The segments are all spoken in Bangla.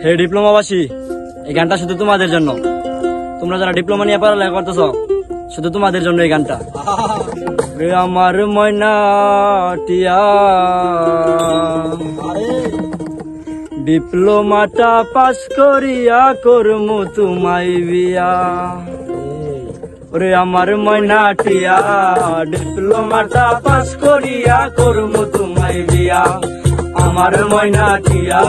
হে ডিপ্লোমাবাসী, এই গানটা শুধু তোমাদের জন্য। তোমরা যারা ডিপ্লোমা নিয়ে পড়ালেখা করতেছ, শুধু তোমাদের জন্য এই গানটা। রে আমার ময়না টিয়া, ডিপ্লোমাটা পাস করিয়া করমু তোমায় বিয়া। রে আমার ময়না টিয়া, ডিপ্লোমাটা পাস করিয়া করমু তোমায় বিয়া। আমার ময়না টিয়া,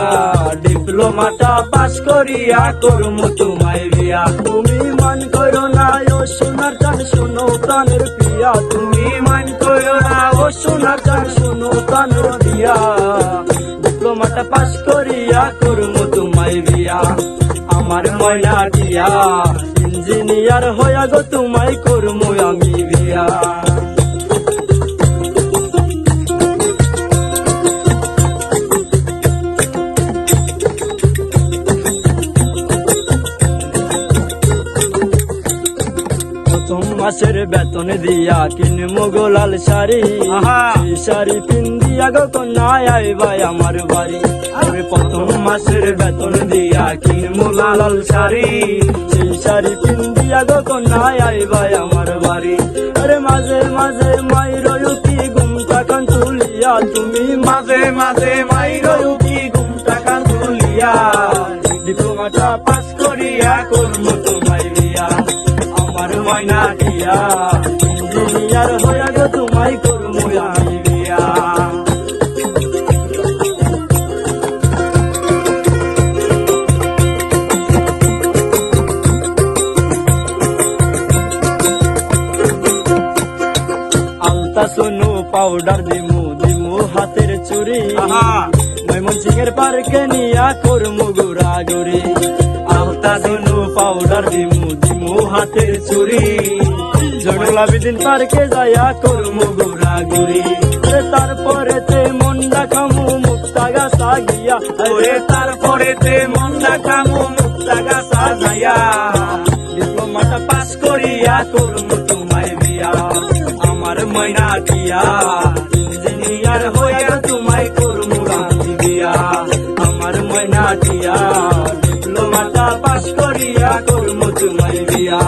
ডিপ্লোমাটা পাস করিয়া করমু তোমায় বিয়া। তুমি মান করো না ও সোনার চান, শোনো প্রাণের প্রিয়া। তুমি মান করো না ও সোনার চান, শোনো প্রাণের প্রিয়া। ডিপ্লোমাটা পাস করিয়া করমু তোমায় বিয়া। আমার ময়না টিয়া, ইঞ্জিনিয়ার হইয়া গো তোমায় করমু আমি বিয়া। প্রথম মাসের বেতন দিয়া কিনমু গোলাল শাড়ি, সেই শাড়ি পিন্দিয়া গো কন্যায় আইবাই আমার বাড়ি। আরে প্রথম মাসের বেতন দিয়া কিনমু লাল শাড়ি, সেই শাড়ি পিন্দিয়া গো কন্যায় আইবাই আমার বাড়ি। আরে মাঝে মাঝে মাইরো কি ঘুমটা কান তুলিয়া, তুমি মাঝে মাঝে মাইরো কি ঘুমটা কান তুলিয়া। ডিপ্লোমাটা পাস করিয়া করমু তোমায় বিয়া। আমার ময়না টিয়া, ইঞ্জিনিয়ার হইয়া গো তোমায় করমু আমি বিয়া। আলতা সোনু পাউডার দিমু দিমু হাতের চুরি, ময়মনসিংহের পার্কে নিয়া করমু ঘোরাঘুরি। আলতা সোনু পাউডার দিমু দিমু হাতের চুরি, জয়নুলাবিদিন পার্কে যাইয়া করমু ঘোরাঘুরি। তারপরেতে মন্ডা খামু মুক্তা গাছা গিয়া, তারপরেতে মন্ডা খামু মুক্তা গাছা যাইয়া। ডিপ্লোমাটা পাস করিয়া করমু তোমায় বিয়া। আমার ময়না টিয়া, ইঞ্জিনিয়ার হইয়া তোমায় করমু আমি বিয়া। আমার ময়না টিয়া, ডিপ্লোমাটা পাস করিয়া করমু তোমায় বিয়া।